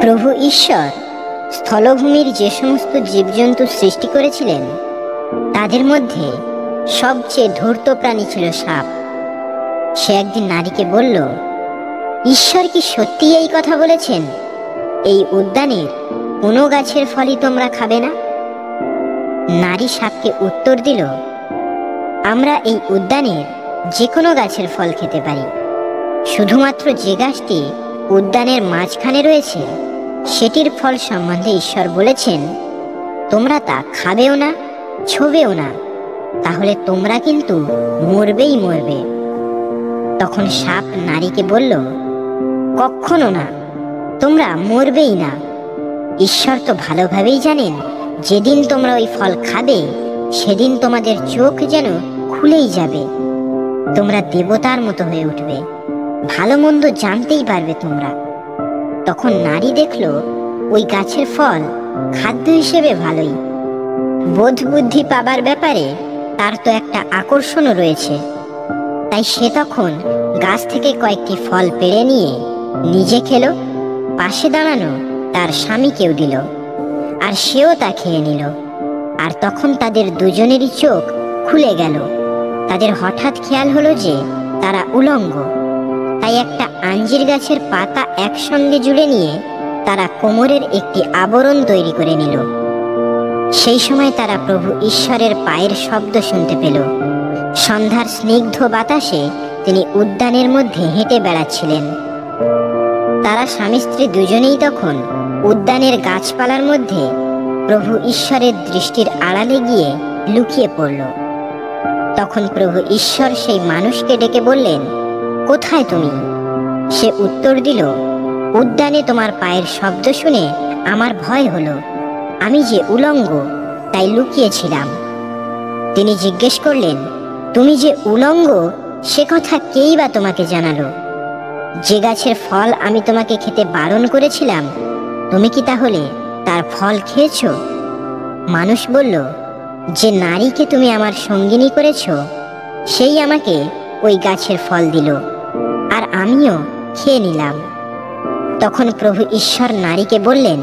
প্রভু ঈশ্বর স্থলভূমির যে সমস্ত জীবজন্তু সৃষ্টি করেছিলেন তাদের মধ্যে সবচেয়ে ধূর্ত প্রাণী ছিল সাপ। সে একদিন নারীকে বলল, ঈশ্বর কি সত্যি এই কথা বলেছেন, এই উদ্যানের কোনো গাছের ফলই তোমরা খাবে না? নারী সাপকে উত্তর দিল, আমরা এই উদ্যানের যে কোনো গাছের ফল খেতে পারি, শুধুমাত্র যে গাছটি উদ্যানের মাঝখানে রয়েছে সেটির ফল সম্বন্ধে ঈশ্বর বলেছেন তোমরা তা খাবেও না, ছোবেও না, তাহলে তোমরা কিন্তু মরবেই মরবে। তখন সাপ নারীকে বলল, কখনো না, তোমরা মরবেই না। ঈশ্বর তো ভালোভাবেই জানেন যেদিন তোমরা ওই ফল খাবে সেদিন তোমাদের চোখ যেন খুলেই যাবে, তোমরা দেবতার মতো হয়ে উঠবে, ভালো মন্দ জানতেই পারবে তোমরা। তখন নারী দেখল ওই গাছের ফল খাদ্য হিসেবে ভালোই, বোধ বুদ্ধি পাবার ব্যাপারে তার তো একটা আকর্ষণও রয়েছে, তাই সে তখন গাছ থেকে কয়েকটি ফল পেড়ে নিয়ে নিজে খেলো, পাশে দাঁড়ানো তার স্বামীকেও দিল, আর সেও তা খেয়ে নিল। আর তখন তাদের দুজনেরই চোখ খুলে গেল। তাদের হঠাৎ খেয়াল হলো যে তারা উলঙ্গ, তাই একটা আঞ্জির গাছের পাতা একসঙ্গে জুড়ে নিয়ে তারা কোমরের একটি আবরণ তৈরি করে নিল। সেই সময় তারা প্রভু ঈশ্বরের পায়ের শব্দ শুনতে পেল। সন্ধ্যার স্নিগ্ধ বাতাসে তিনি উদ্যানের মধ্যে হেঁটে বেড়াচ্ছিলেন। তারা স্বামী স্ত্রী দুজনেই তখন উদ্যানের গাছপালার মধ্যে প্রভু ঈশ্বরের দৃষ্টির আড়ালে গিয়ে লুকিয়ে পড়ল। তখন প্রভু ঈশ্বর সেই মানুষকে ডেকে বললেন, কোথায় তুমি? সে উত্তর দিল, উদ্যানে তোমার পায়ের শব্দ শুনে আমার ভয় হলো, আমি যে উলঙ্গ তাই লুকিয়েছিলাম। তিনি জিজ্ঞেস করলেন, তুমি যে উলঙ্গ সে কথা কেই বা তোমাকে জানালো? যে গাছের ফল আমি তোমাকে খেতে বারণ করেছিলাম তুমি কি তাহলে তার ফল খেয়েছ? মানুষ বলল, যে নারীকে তুমি আমার সঙ্গিনী করেছ সেই আমাকে ওই গাছের ফল দিল, আর আমিও খেয়ে নিলাম। তখন প্রভু ঈশ্বর নারীকে বললেন,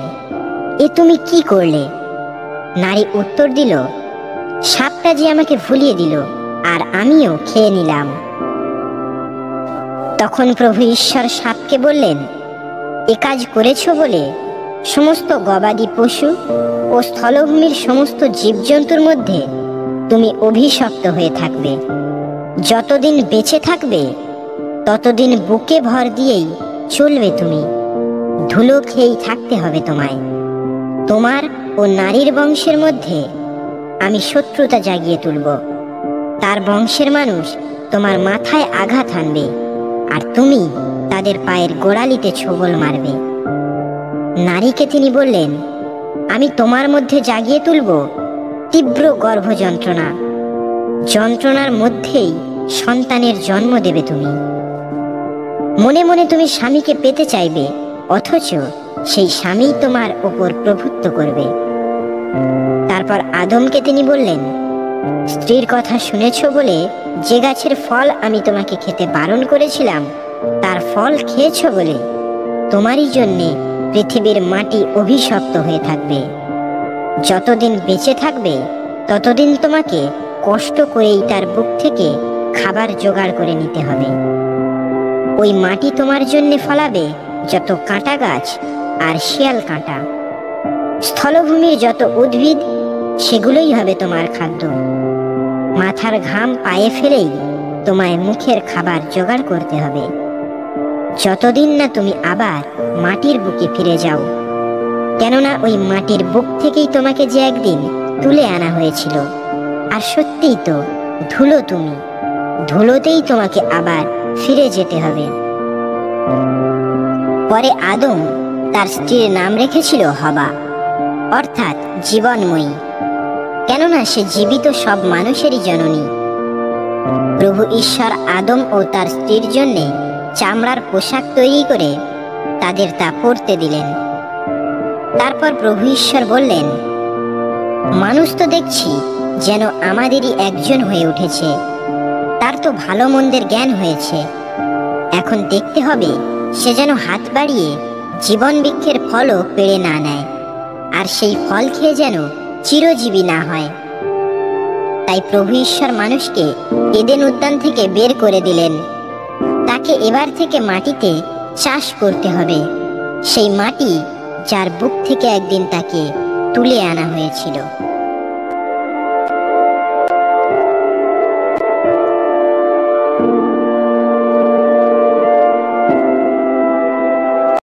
এ তুমি কি করলে? নারী উত্তর দিল, সাপটা যে আমাকে ভুলিয়ে দিল আর আমিও খেয়ে নিলাম। তখন প্রভু ঈশ্বর সাপকে বললেন, এ কাজ করেছ বলে সমস্ত গবাদি পশু ও স্থলভূমির সমস্ত জীবজন্তুর মধ্যে তুমি অভিশপ্ত হয়ে থাকবে। যতদিন বেঁচে থাকবে ততদিন বুকে ভর দিয়েই চলবে তুমি, ধুলো খেয়েই থাকতে হবে তোমায়। তোমার ও নারীর বংশের মধ্যে আমি শত্রুতা জাগিয়ে তুলব, তার বংশের মানুষ তোমার মাথায় আঘাত হানবে আর তুমি তাদের পায়ের গোড়ালিতে ছোবল মারবে। নারীকে তিনি বললেন, আমি তোমার মধ্যে জাগিয়ে তুলব তীব্র গর্ভ যন্ত্রণা, যন্ত্রণার মধ্যেই সন্তানের জন্ম দেবে তুমি। মনে মনে তুমি স্বামীকে পেতে চাইবে, অথচ সেই স্বামী তোমার ওপর প্রভুত্ব করবে। তারপর আদমকে তিনি বললেন, স্ত্রীর কথা শুনেছ বলে যে গাছের ফল আমি তোমাকে খেতে বারণ করেছিলাম তার ফল খেয়েছ বলে তোমারই জন্যে পৃথিবীর মাটি অভিশপ্ত হয়ে থাকবে। যতদিন বেঁচে থাকবে ততদিন তোমাকে কষ্ট করেই তার বুক থেকে খাবার জোগাড় করে নিতে হবে। ওই মাটি তোমার জন্য ফলাবে যত কাঁটা গাছ আর শিয়াল কাঁটা। স্থলভূমির যত উদ্ভিদ সেগুলোই হবে তোমার খাদ্য। মাথার ঘাম পায়ে ফেলেই তোমায় মুখের খাবার জোগাড় করতে হবে, যতদিন না তুমি আবার মাটির বুকে ফিরে যাও। কেননা ওই মাটির বুক থেকেই তোমাকে যে একদিন তুলে আনা হয়েছিল, আর সত্যিই তো ধুলো তুমি, ধুলোতেই তোমাকে আবার ফিরে যেতে হবে। পরে আদম তার স্ত্রীর নাম রেখেছিল হবা, অর্থাৎ জীবনময়ী, কেননা সে জীবিত সব মানুষেরই জননী। প্রভু ঈশ্বর আদম ও তার স্ত্রীর জন্যে চামড়ার পোশাক তৈরি করে তাদের তা পরতে দিলেন। তারপর প্রভু ঈশ্বর বললেন, মানুষ তো দেখছি যেন আমাদেরই একজন হয়ে উঠেছে, তার তো ভালো মন্দের জ্ঞান হয়েছে। এখন দেখতে হবে সে যেন হাত বাড়িয়ে জীবন বৃক্ষের ফলও পেড়ে না নেয়, আর সেই ফল খেয়ে যেন চিরজীবী না হয়। তাই প্রভু ঈশ্বর মানুষকে এদেন উদ্যান থেকে বের করে দিলেন। তাকে এবার থেকে মাটিতে চাষ করতে হবে, সেই মাটি যার বুক থেকে একদিন তাকে তুলে আনা হয়েছিল।